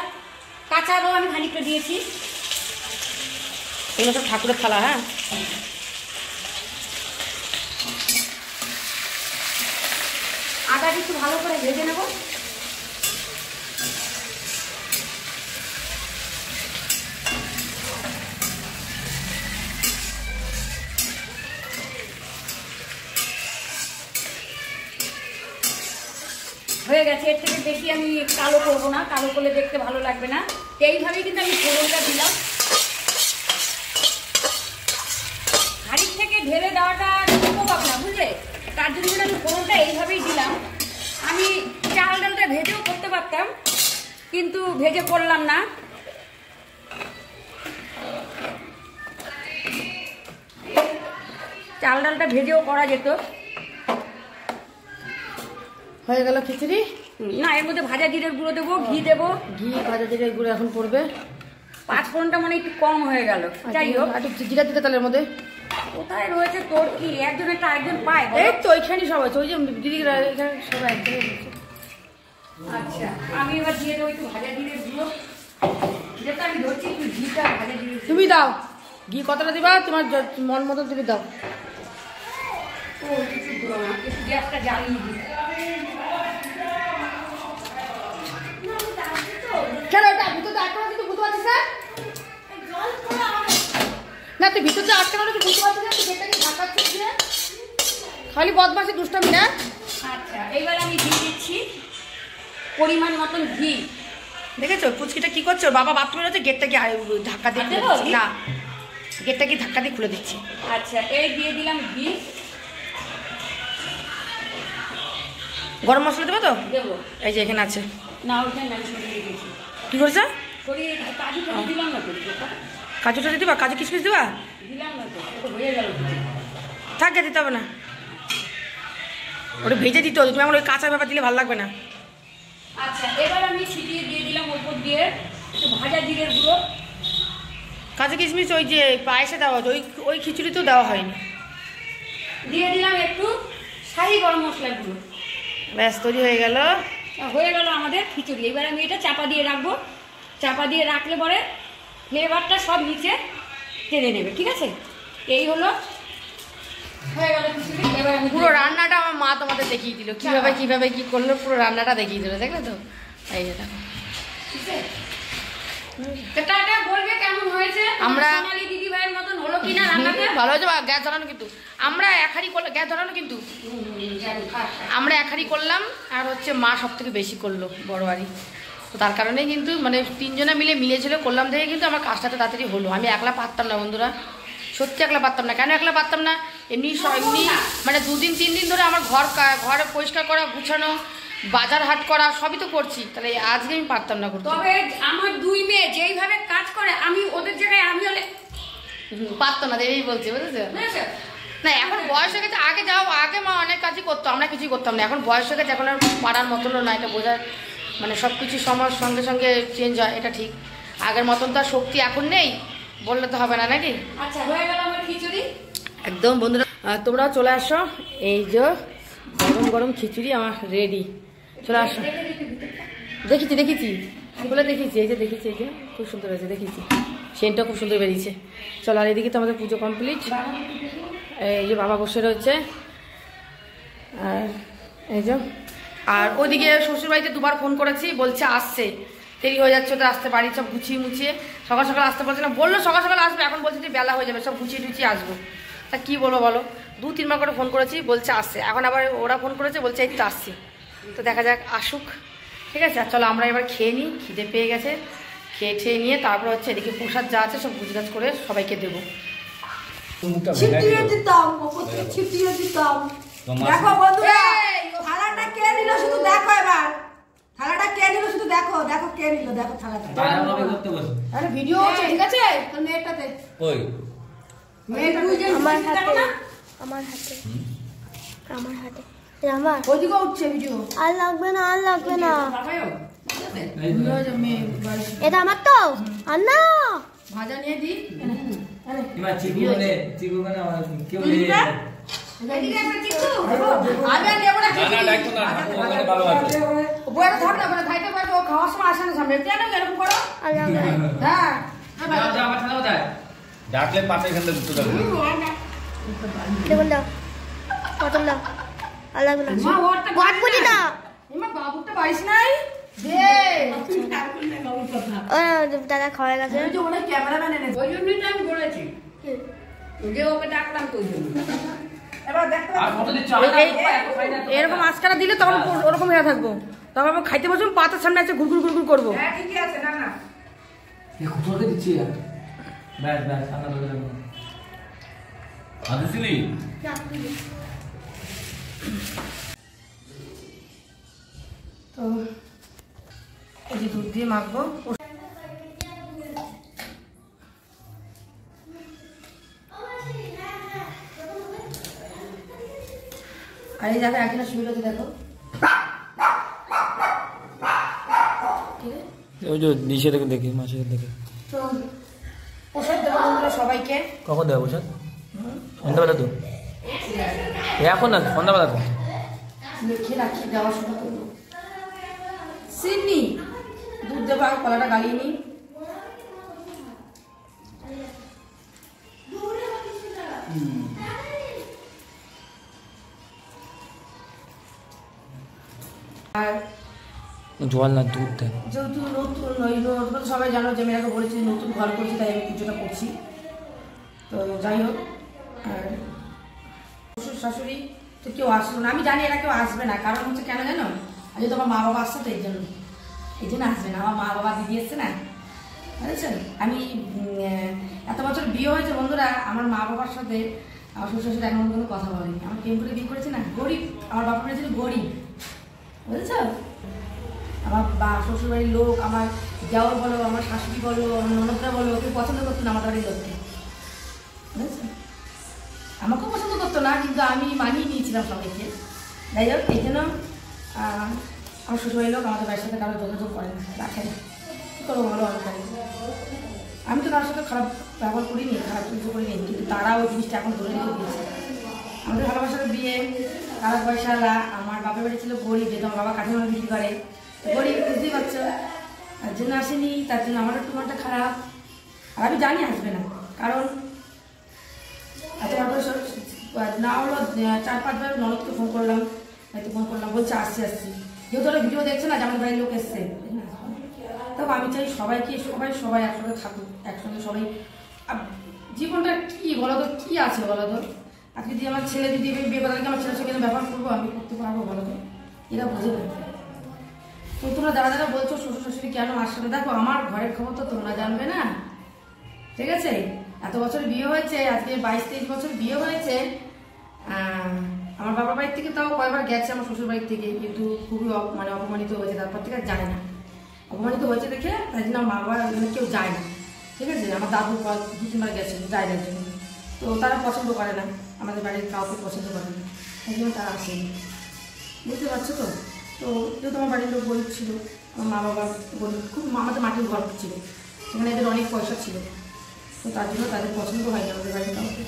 কাঁচা আদাও আমি খানিকটা দিয়েছি। এগুলো সব ঠাকুরের থালা। হ্যাঁ আদা একটু ভালো করে ভেজে নেব। হয়ে গেছে, এর থেকে বেশি আমি কালো করবো না, কালো করলে দেখতে ভালো লাগবে না। এইভাবেই কিন্তু আমি ফোড়নটা দিলাম। হাড়ির থেকে ঢেলে দেওয়াটা সম্ভব না, বুঝলে? তার জন্য আমি ফোড়নটা এইভাবেই দিলাম। আমি চাল ডালটা ভেজেও করতে পারতাম, কিন্তু ভেজে করলাম না। চাল ডালটা ভেজেও করা যেত। হয়ে গেল খিচুড়ি। না, এর মধ্যে ভাজা জিরের গুঁড়ো দেবো, ঘি দেবো। ঘি ভাজা জিরে গুঁড়ো এখন পড়বে। 5 ফোড়নটা মানে একটু কম হয়ে গেল। যাই হোক, একটু জিরা দিতে তাহলে এর মধ্যে। কোথায় রয়েছে তোর কি? একজন একটা একজন পায়। এই তো ওইখানেই সবাই, ওই যে দিদিরা এখানে সবাই একদম। আচ্ছা, আমি এবার দিয়ে দেবো একটু ভাজা জিরের গুঁড়ো। যেটা আমি ধরছি একটু ঘিটা ভাজা জিরে। তুমি দাও ঘি কতটা দিবা তোমার মন মতো তুমি দাও। ও কিছু গুঁড়ো না, একটু গ্যাসটা জ্বালিয়ে দিই। কেন এটা ভিতরে আটকানো কিন্তু বুঝতে পারছিস না? না তুই ভিতরে আটকানো তুই বুঝতে পারছিস না, তুই গেটটাকে ঢাকাচ্ছিস না, খালি বদমাশি দুষ্টামি না। আচ্ছা, এইবার আমি ঘি দিচ্ছি, পরিমাণ মতন ঘি। দেখেছো পুচকিটা কি করছে? ওর বাবা বাথরুমে রয়েছে, গেটটাকে ধাক্কা দিয়ে খুলে দিচ্ছি। না, গেটটাকে ধাক্কা দিয়ে খুলে দিচ্ছি। আচ্ছা, এই দিয়ে দিলাম ঘি। গরম মশলা দেবো তো? দেবো। এই যে এখানে আছে। না, ওইখানে আমি সরিয়ে দিয়েছি। কি করছো? সরিয়ে কাজু টাজু দিলাম না তো। কাজু টাজু দিবা? কাজু কিশমিশ দিবা? দিলাম না তো, ওটা হয়ে গেল। থাক, দিতে হবে না, ওটা ভেজে দিতে হবে। তুমি আমার ওই কাঁচা ব্যাপার দিলে ভালো লাগবে না। আচ্ছা, এবার আমি ছিটিয়ে দিয়ে দিলাম ওপর দিয়ে একটু ভাজা জিরের গুঁড়ো। কাজু কিশমিশ ওই যে পায়েসে দেওয়া হতো, ওই খিচুড়িতেও দেওয়া হয়নি। দিয়ে দিলাম একটু শাহি গরম মশলার গুঁড়ো। ব্যাস তৈরি হয়ে গেল। হয়ে গেল আমাদের খিচুড়ি। এবার আমি এটা চাপা দিয়ে রাখবো। চাপা দিয়ে রাখলে পরে ফ্লেভারটা সব নিচে টেনে নেবে, ঠিক আছে? এই হলো, হয়ে গেল খিচুড়ি। এবার আমি পুরো রান্নাটা আমার মা তোমাদের দেখিয়ে দিল, কিভাবে কিভাবে কি করলো, পুরো রান্নাটা দেখিয়ে দিল, দেখলে তো? এই যে দেখো, টাটা বলবে কেমন হয়েছে। আমরা সোনালী দিদি ভাইয়ের মতন হলো কিনা রান্নাটা। ভালো হয়েছে। গ্যাস ধরানো কিন্তু আমরা একহারি করলাম, গ্যাস ধরানো কিন্তু আমরা একহারি করলাম, আর হচ্ছে মা সব থেকে বেশি করলো বড় বাড়ি, তো তার কারণে কিন্তু মানে 3 জনে মিলেছিল করলাম দেখে কিন্তু আমার কাজটা তাড়াতাড়ি হলো। আমি একলা পারতাম না বন্ধুরা, সত্যি একলা পারতাম না। কেন একলা পারতাম না? এমনি মানে 2 দিন 3 দিন ধরে আমার ঘর পরিষ্কার করা, গুছানো, বাজার হাট করা সবই তো করছি, তাহলে আজকে আমি পারতাম না করতে। তবে আমার 2 মেয়ে যেইভাবে কাজ করে, আমি ওদের জায়গায় আমি হলে পারতো না, দেবেই বলছে, বুঝেছো? না এখন বয়স হয়ে গেছে। আগে মা অনেক কাজই করতো, আমরা কিছুই করতাম না। এখন বয়স হয়ে গেছে, এখন আর পারার মতনও না, এটা বোঝার মানে সব কিছু সময়ের সঙ্গে সঙ্গে চেঞ্জ হয়, এটা ঠিক। আগের মতন তো আর শক্তি এখন নেই, বললে তো হবে না, নাকি? আচ্ছা, হয়ে গেল আমার খিচুড়ি একদম। বন্ধুরা তোমরাও চলে আসো, এই যে গরম গরম খিচুড়ি আমার রেডি, চলে আসো। দেখেছি বলে দেখেছি, এই যে দেখেছি, এই যে খুব সুন্দর হয়েছে, দেখেছি সেন্টটা খুব সুন্দর বেরিয়েছে। চলো, আর এদিকে তো আমাদের পুজো কমপ্লিট। এই যে বাবা বসে রয়েছে, আর এই যে, আর ওইদিকে শ্বশুরবাড়িতে 2বার ফোন করেছি, বলছে আসছে, দেরি হয়ে যাচ্ছে তো আসতে, বাড়ি সব গুছিয়ে মুছিয়ে সকাল সকাল আসতে বলছে না, বললো সকাল সকাল আসবে, এখন বলছে যে বেলা হয়ে যাবে, সব গুছিয়ে টুচিয়ে আসবো। তা কী বলবো বলো, 2-3 বার করে ফোন করেছি, বলছে আসছে, এখন আবার ওরা ফোন করেছে, বলছে এই তো আসছি। তো দেখা যাক আসুক, ঠিক আছে? আর চলো আমরা এবার খেয়ে নিই, খিদে পেয়ে গেছে, খেয়ে নিয়ে তারপর হচ্ছে এদিকে প্রসাদ যা আছে সব গুজগাছ করে সবাইকে দেবো। ছিটিয়ে দিতাম, ওপর থেকে ছিটিয়ে দিতাম। দেখো বন্ধুরা, থালাটা কে নিল শুধু দেখো, এবার থালাটা কে নিল শুধু দেখো, দেখো কে নিল, দেখো থালাটা। আরে ভিডিও হচ্ছে, ঠিক আছে? তোর মেয়েটাতে ওই মেয়েটা দুইজন আমার দেখো হাতে, না, আমার হাতে, আমার হাতে। আমার ওইদিকে উঠছে ভিডিও। আর লাগবে না, আর লাগবে না। বাবাও এটা আমার তো, আর না ভাজা নিয়ে দিই। এদিকে একটা চিকু। আমি আর নেবো না না না ডাকতো না, ওখানে ভালো আছে। বইটা থাক না, মানে খাইতে পারতো, ও খাওয়ার সময় আসে না সামনে, কেন এরকম করো? আর লাগবে না। হ্যাঁ ডাকলে পাশে এখান থেকে ঢুকতে যাবে। দেখুন দাও, কত দাও, আর লাগবে না। মা ওরটা বাদ বুঝি না। এমা বাবুটা বাড়িস নাই দে। ও দাদা খাওয়া গেছে। ওই যে ওখানে ক্যামেরাম্যান এনেছে, ওই জন্যই তো আমি বলেছি যে ওকে ডাকলাম তো ওই জন্য। এবার দেখতে আর কত দিচ্ছ? এরকম আজকারা দিলে তখন ওরকম হয়ে থাকবো। তখন আমি খাইতে বসবো, পাতার সামনে আছে ঘুরঘুর ঘুরঘুর করবো। হ্যাঁ ঠিকই আছে, না না কোথাকে দিচ্ছি ব্যাস ব্যাস ঠান্ডা করে রাখবো আদুসিলি তো এই যে দুধ দিয়ে মাখবো। আর এই দেখো একদিনের সুবিধা দেখো, ওই যে নিচে দেখে দেখি মাছের দেখে। তো ওষুধ দেবো বন্ধুরা সবাইকে। কখন দেবো ওষুধ? সন্ধ্যাবেলা তো এখন না, সন্ধ্যাবেলা তো লিখে রাখি, দেওয়া শুরু করবো। চিনি দুধ দেবো, আগে কলাটা গালিয়ে নিই। আর জল না দুধ দেয়। যেহেতু নতুন ওই তোমরা সবাই জানো যে আমি আগে বলেছি নতুন ঘর করছি, তাই আমি পুজোটা করছি। তো যাই হোক, আর শ্বশুর শাশুড়ি তো কেউ আসলো না, আমি জানি এরা কেউ আসবে না। কারণ হচ্ছে কেন জানো, আজকে তোমার মা বাবা আসছে তো এই জন্য আসবে না। আমার মা বাবা দিদি এসছে না, বুঝেছেন। আমি এত বছর বিয়ে হয়েছে বন্ধুরা, আমার মা বাবার সাথে আমার শ্বশুর শাশুড়ি এমন কোনো কথা বলেনি। আমার প্রেম করে বিয়ে করেছে না, গরিব। আমার বাবা বলেছিল গরিব, বুঝেছ। আমার শ্বশুরবাড়ির লোক, আমার দেওর বলো, আমার শাশুড়ি বলো, আমার ননদরা বলো, কেউ পছন্দ করতো না আমার বাড়ির লোককে, বুঝেছেন। আমাকেও পছন্দ করতো না, কিন্তু আমি মানিয়ে নিয়েছিলাম সবাইকে। যাই হোক, এই জন্য আমার শ্বশুরবাড়ির লোক আমাদের বাড়ির সাথে কারো যোগাযোগ করে না, রাখে না। কী করবো বলো, আমি তো কারোর সাথে খারাপ ব্যবহার করিনি, খারাপ কিছু করিনি, কিন্তু তারা ওই জিনিসটা এখন ধরে রেখে দিয়েছে। আমাদের ভালোবাসার বিয়ে, টাকা পয়সাওয়ালা। আমার বাপের বাড়ি ছিল গরিব, যেহেতু আমার বাবা কাঠিমাল বিক্রি করে, গরিব, বুঝতেই পারছো। তার জন্য আসেনি, তার জন্য আমার একটু মনটা খারাপ। আর আমি জানি আসবে না, কারণ এত না হলো 4-5 বার ননদকে ফোন করলাম, হয়তো ফোন করলাম, বলছে আসছি। যেহেতু ওরা ভিডিও দেখছে না যে আমাদের বাড়ির লোক এসছে, তবে আমি চাই সবাইকে সবাই একসঙ্গে থাকুক, একসঙ্গে সবাই। জীবনটা কি বলো তো, কি আছে বলো তো। আজকে যদি আমার ছেলে যদি বিয়ে করার আগে আমার ছেলের সঙ্গে ব্যবহার করবো, আমি করতে পারবো বলো তো? এরা বুঝে না। তো তোমরা যারা বলছো শ্বশুর শাশুড়ি কেন আসছে না, দেখো আমার ঘরের খবর তো তোমরা জানবে না, ঠিক আছে। এত বছর বিয়ে হয়েছে, আজকে 22-23 বছর বিয়ে হয়েছে। আমার বাবার বাড়ির থেকে তাও কয়েকবার গেছে আমার শ্বশুর বাড়ির থেকে, কিন্তু খুবই মানে অপমানিত হয়েছে, তারপর থেকে আর যায় না। অপমানিত হয়েছে দেখে তাই জন্য আমার মা বাবা কেউ যায় না, ঠিক আছে। আমার দাদু 2-3 বার গেছে, যায় না জন্য। তো তারা পছন্দ করে না, আমাদের বাড়ির কাউকে পছন্দ করে না, তাই জন্য তারা আসেনি, বুঝতে পারছো তো। তো যেহেতু আমার বাড়ির লোক গরিব ছিল, আমার মা বাবা গরিব, খুব আমাদের মাটির ঘর ছিল, সেখানে এদের অনেক পয়সা ছিল, তো তার জন্য তাদের পছন্দ হয়নি আমাদের বাড়ির কাউকে।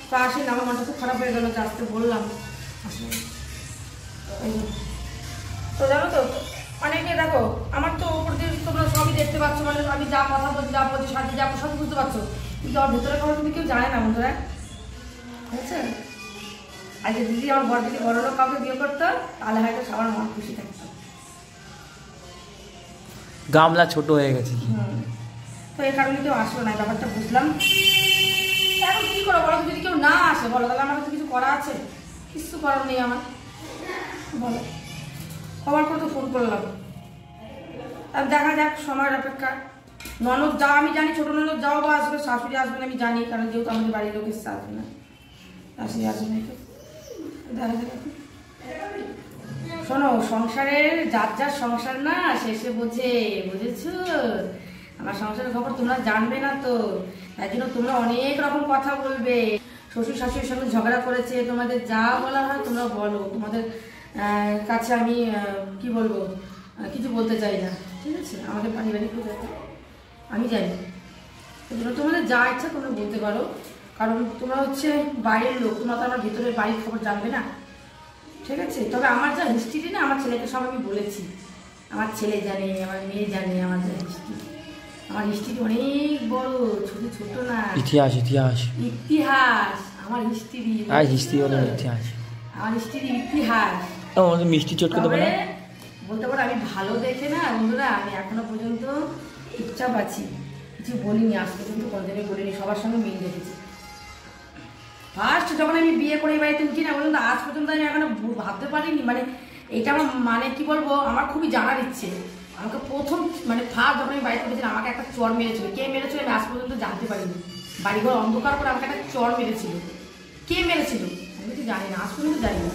তো আসেন, আমার মনটা খুব খারাপ হয়ে গেল যে আসতে বললাম, আসলে তো জানো তো অনেকে দেখো আমার তো ওপর দিয়ে তোমরা সবই দেখতে পাচ্ছ, মানে আমি যা কথা বলছি, যা বলছি, সাথে যা সব বুঝতে পারছো, কিন্তু আমার ভেতরে খবর কিন্তু কেউ জানে না বন্ধুরা, বুঝছেন। আজকে দিদি আমার বড় দিদি বড় লোক কাউকে বিয়ে করতো, তাহলে হয়তো সবার মন খুশি থাকতো। গামলা ছোট হয়ে গেছে। তো এই কারণে কেউ আসলো না, ব্যাপারটা বুঝলাম। এখন কি করো বলো, যদি কেউ না আসে বলো, তাহলে আমার কাছে কিছু করা আছে? কিছু করার নেই আমার, বলো। খবর করে তো ফোন করলাম, আর দেখা যাক সময়ের অপেক্ষা। ননদ যাও, আমি জানি ছোট ননদ যাও বা আসবে, শাশুড়ি আসবে না আমি জানি, কারণ যেহেতু আমাদের বাড়ির লোক এসে আসবে না, শাশুড়ি আসবে না। দেখা যাক। শোনো, সংসারের যার সংসার না শেষে বোঝে, বুঝেছো। আমার সংসারের খবর তোমরা জানবে না তো, তাই জন্য তোমরা অনেক রকম কথা বলবে। শ্বশুর শাশুড়ির সঙ্গে ঝগড়া করেছে, তোমাদের যা বলার হয় তোমরা বলো, তোমাদের কাছে আমি কি বলবো, কিছু বলতে চাই না, ঠিক আছে। আমাদের পারিবারিক ব্যাপার আমি জানি, তোমাদের যা ইচ্ছা তোমরা বলতে পারো, কারণ তোমরা হচ্ছে বাইরের লোক, তোমরা তো আমার ভেতরের বাড়ির খবর জানবে না, ঠিক আছে। তবে আমার যা হিস্ট্রি না, আমার ছেলেকে সব আমি বলেছি, আমার ছেলে জানে, আমার মেয়ে জানে আমার যা হিস্ট্রি। আমার হিস্ট্রি অনেক বড়, ছোট ছোট না। ইতিহাস আমার হিস্ট্রি, ইতিহাস, আমার হিস্ট্রি ইতিহাস। মিষ্টি চটকে দেবে না বলতে পারো। আমি ভালো দেখে না বন্ধুরা, আমি এখনো পর্যন্ত চুপচাপ আছি, কিছু বলিনি, আজ পর্যন্ত কোনদিনই বলিনি, সবার সঙ্গে মিল রেখেছি। ফার্স্ট যখন আমি বিয়ে করে বাড়িতে উঠি না পর্যন্ত, আজ পর্যন্ত আমি এখনো ভাবতে পারিনি, মানে এইটা আমার মানে কি বলবো, আমার খুবই জানার ইচ্ছে। আমাকে প্রথম মানে ফার্স্ট যখন আমি বাড়িতে উঠেছিলাম আমাকে একটা চর মেরেছিল। কে মেরেছিল আমি আজ পর্যন্ত জানতে পারিনি। বাড়িঘর অন্ধকার করে আমাকে একটা চর মেরেছিল। কে মেরেছিল আমি তো জানি না, আজ পর্যন্ত জানি না।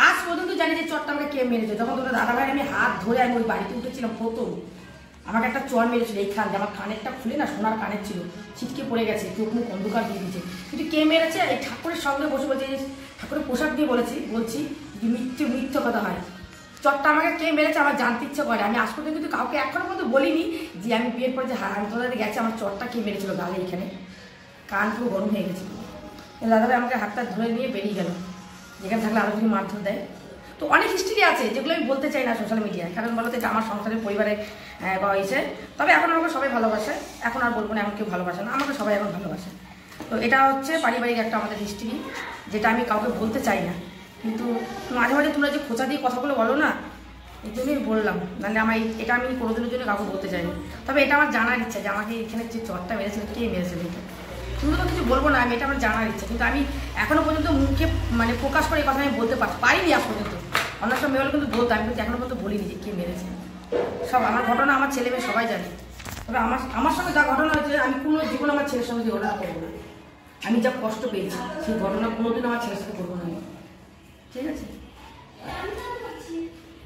আজ পর্যন্ত জানি যে চরটা আমাকে কে মেরেছে। যখন তোমরা দাদাভাই আমি হাত ধরে আমি ওই বাড়িতে উঠেছিলাম প্রথম, আমাকে একটা চর মেরেছিল এইখান দিয়ে। আমার কানেরটা খুলে না সোনার কানের ছিল, ছিটকে পড়ে গেছে, চোখ মুখ অন্ধকার দিয়ে দিয়েছে। কিন্তু কে মেরেছে এই ঠাকুরের সঙ্গে বসে বলছে, ঠাকুরের পোশাক দিয়ে বলছি যে মিথ্যে কথা হয়। চরটা আমাকে কে মেরেছে আমার জানতে ইচ্ছে করে। আমি আজ পর্যন্ত কিন্তু কাউকে এখনো পর্যন্ত বলিনি যে আমি বিয়ের পর যে আমি তোদের গেছে আমার চরটা কে মেরেছিল গালে এখানে। কান পুরো গরম হয়ে গেছিল। দাদাভাই আমাকে হাতটা ধরে নিয়ে বেরিয়ে গেল, যেখানে থাকলে আরো যদি মারধর দেয়। তো অনেক হিস্ট্রি আছে যেগুলো আমি বলতে চাই না সোশ্যাল মিডিয়ায়, কারণ বলতে এটা আমার সংসারের পরিবারে হয়েছে। তবে এখন আমাকে সবাই ভালোবাসে, এখন আর বলবো না এমন কেউ ভালোবাসে না, আমাকে সবাই এখন ভালোবাসে। তো এটা হচ্ছে পারিবারিক একটা আমাদের হিস্ট্রি, যেটা আমি কাউকে বলতে চাই না। কিন্তু মাঝে মাঝে তোমরা যে খোঁচা দিয়ে কথাগুলো বলো না, এই জন্যই বললাম, নাহলে আমার এটা আমি কোনোদিনের জন্য কাউকে বলতে চাইনি। তবে এটা আমার জানার ইচ্ছা যে আমাকে এখানে যে চরটা মেরেছিল কে মেরেছিল, এটা তুমি তো কিছু বলবো না, আমি এটা আমার জানার ইচ্ছা। কিন্তু আমি এখনো পর্যন্ত মুখে মানে প্রকাশ করে এই কথা আমি বলতে পারিনি আজ পর্যন্ত। অন্য সব মেয়ে হলে কিন্তু বলতো, আমি কিন্তু এখনো পর্যন্ত বলিনি যে কে মেরেছে। সব আমার ঘটনা আমার ছেলে মেয়ে সবাই জানে। তবে আমার সঙ্গে যা ঘটনা হয়েছে আমি কোনো জীবন আমার ছেলের সঙ্গে ঘটনা করবো না। আমি যা কষ্ট পেয়েছি সেই ঘটনা কোনোদিন আমার ছেলের সাথে করবো না আমি, ঠিক আছে?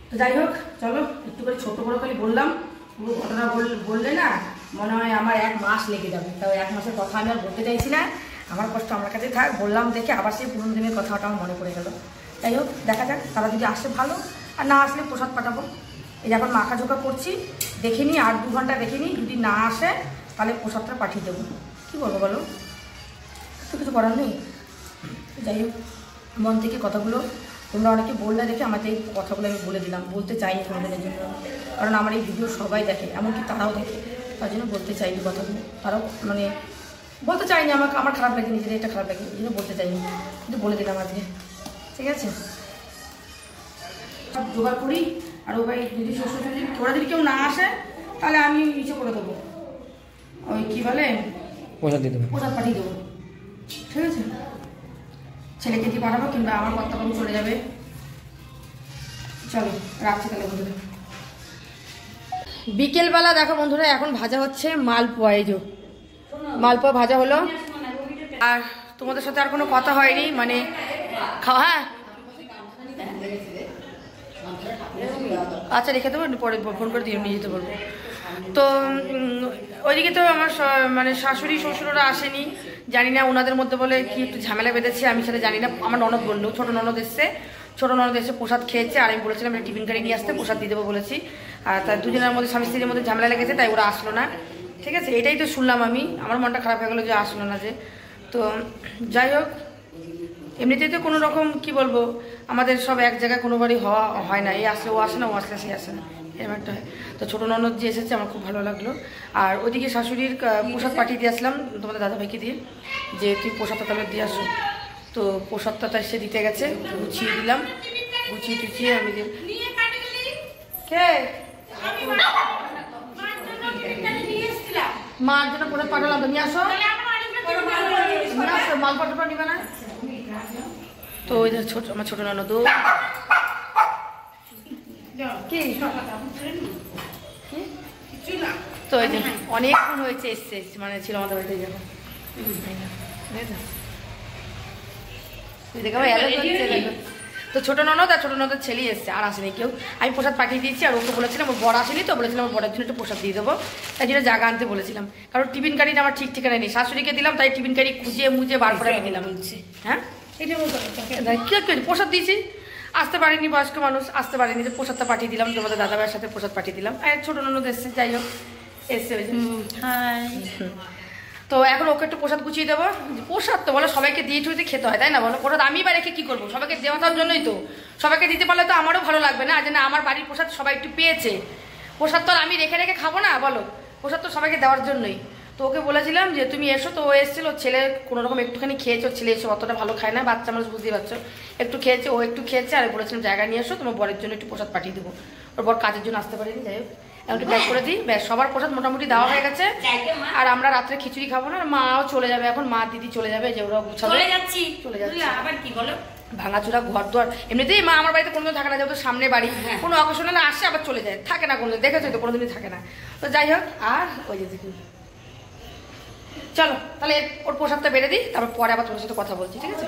তো যাই হোক, চলো একটু করে ছোট বড় খালি বললাম। পুরো ঘটনা বললে না মনে হয় আমার 1 মাস লেগে যাবে। তাও 1 মাসের কথা আমি আর বলতে চাইছি না, আমার কষ্ট আমার কাছে থাক। বললাম দেখে আবার সেই পুরনো দিনের কথাটা আমার মনে পড়ে গেল। যাই হোক, দেখা যাক, তারা যদি আসে ভালো, আর না আসলে প্রসাদ পাঠাবো। এই যে এখন মাখাঝোকা করছি, দেখে নিই আর 2 ঘন্টা দেখে নিই, যদি না আসে তাহলে প্রসাদটা পাঠিয়ে দেবো। কী বলবো বলো, তো কিছু করার নেই। যাই হোক, মন থেকে কথাগুলো তোমরা অনেকে বললে দেখে আমাকে এই কথাগুলো আমি বলে দিলাম। বলতে চাইনি কোনোদিনের জন্য, কারণ আমার এই ভিডিও সবাই দেখে, এমনকি তারাও দেখে, তার জন্য বলতে চাইনি কথাগুলো। তারাও মানে বলতে চাইনি, আমার খারাপ লাগে, নিজেদের এটা খারাপ লাগে, এই জন্য বলতে চাইনি, কিন্তু বলে দিলাম আজকে, ঠিক আছে? সব জোগাড় করি, আর ও ভাই যদি শ্বশুর ওরা যদি কেউ না আসে তাহলে আমি ইচ্ছে করে দেবো, ওই কী বলে প্রসাদ দিয়ে দেবো, প্রসাদ পাঠিয়ে দেবো, ঠিক আছে? ছেলেকে দিয়ে পাঠাবো, কিংবা আমার কর্তাবাবু চলে যাবে। চলো রাখছি তাহলে বন্ধুরা। বিকেলবেলা দেখো বন্ধুরা, এখন ভাজা হচ্ছে মালপোয়া। এই যে মালপোয়া ভাজা হলো, আর তোমাদের সাথে আর কোনো কথা হয়নি, মানে খাওয়া। হ্যাঁ আচ্ছা রেখে দেবো, পরে ফোন করে দিয়ে নিয়ে যেতে বলবো। তো ওইদিকে তো আমার মানে শাশুড়ি শ্বশুররা আসেনি, জানি না ওনাদের মধ্যে বলে কি একটু ঝামেলা বেঁধেছে, আমি সেটা জানি না। আমার ননদ বললো, ছোটো ননদ এসে প্রসাদ খেয়েছে, আর আমি বলেছিলাম একটা টিফিন গাড়ি নিয়ে আসতে, প্রসাদ দিয়ে দেবো বলেছি। আর তার দুজনের মধ্যে স্বামী স্ত্রীর মধ্যে ঝামেলা লেগেছে, তাই ওরা আসলো না, ঠিক আছে? এটাই তো শুনলাম আমি, আমার মনটা খারাপ হয়ে গেলো যে আসলো না যে। তো যাই হোক, এমনিতেই তো কোনো রকম কী বলবো, আমাদের সব এক জায়গায় কোনোবারই হয় না, এই আসলে ও আসে না, ও আসলে সে আসে না, এরকম একটা হয়। তো ছোটো ননদ যে এসেছে আমার খুব ভালো লাগলো। আর ওইদিকে শাশুড়ির প্রসাদ পাঠিয়ে দিয়ে আসলাম তোমাদের দাদাভাইকে দিয়ে, যে তুই প্রসাদটা তাহলে দিয়ে আসো। তো প্রসাদটা তাই সে দিতে গেছে, গুছিয়ে দিলাম, গুছিয়ে আমি কে মার জন্য প্রসাদ পাঠালাম, তো নিয়ে আসো, মাল পাঠাটা নিবে না। তো ওই আমার ছোটো ননদ কি তো ওই যে অনেকক্ষণ হয়েছে এসছে, মানে ছিল আমাদের বাড়িতে যখন। তো ছোটো ননদ আর ছোটো ননদের ছেলেই এসছে, আর আসেনি কেউ। আমি প্রসাদ পাঠিয়ে দিয়েছি, আর ওকে বলেছিলাম ওর বড় আসেনি, তো বলেছিলাম ওর বড়ের জন্য একটু প্রসাদ দিয়ে দেবো, তাই জন্য জায়গা আনতে বলেছিলাম। কারণ টিফিন কারিটা আমার ঠিক ঠিকানা নেই, শাশুড়িকে দিলাম, তাই টিফিন কারি খুঁজে মুজে বার করে আমি দিলাম। হ্যাঁ কি প্রসাদ দিয়েছি, আসতে পারিনি, বয়স্ক মানুষ আসতে পারেনি, যে প্রসাদটা পাঠিয়ে দিলাম, তোমাদের দাদাভাইয়ের সাথে প্রসাদ পাঠিয়ে দিলাম। আর ছোটো ননদ এসছে, যাই হোক এসছে। তো এখন ওকে একটু প্রসাদ গুছিয়ে দেবো। প্রসাদ তো বলো সবাইকে দিয়ে ঠুতে খেতে হয়, তাই না বলো? প্রসাদ আমি বা রেখে কী করবো, সবাইকে দেওয়ার জন্যই তো। সবাইকে দিতে পারলে তো আমারও ভালো লাগবে না, যে না আমার বাড়ির প্রসাদ সবাই একটু পেয়েছে। প্রসাদ তো আর আমি রেখে রেখে খাবো না, বলো? প্রসাদ তো সবাইকে দেওয়ার জন্যই। তো ওকে বলেছিলাম যে তুমি এসো, তো ও এসেছিল, ওর ছেলে কোনোরকম একটুখানি খেয়েছে, ওর ছেলে এসে অতটা ভালো খায় না, বাচ্চা মানুষ বুঝতেই পারছো, একটু খেয়েছে, ও একটু খেয়েছে। আর বলেছিলাম জায়গা নিয়ে এসো, তোমার বরের জন্য একটু প্রসাদ পাঠিয়ে দেবো, ওর বর কাজের জন্য আসতে পারেনি। যাই হোক এমনকি প্যাক করে দিই, ব্যাস সবার প্রসাদ মোটামুটি দেওয়া হয়ে গেছে। আর আমরা রাত্রে খিচুড়ি খাবো না, মাও চলে যাবে, এখন মা দিদি চলে যাবে, যে ওরা গুছাবে, চলে যাচ্ছি। আবার কি বলো, ভাঙাচোরা ঘর দোয়ার এমনিতেই মা আমার বাড়িতে কোনোদিন থাকে না, যেহেতু সামনে বাড়ি, কোনো অকেশনে আসে আবার চলে যায়, থাকে না কোনোদিন, দেখেছো তো কোনোদিনই থাকে না। তো যাই হোক, আর ওই যে দেখুন, চলো তাহলে ওর প্রসাদটা বেড়ে দিই, তারপর পরে আবার তোমার সাথে কথা বলছি, ঠিক আছে?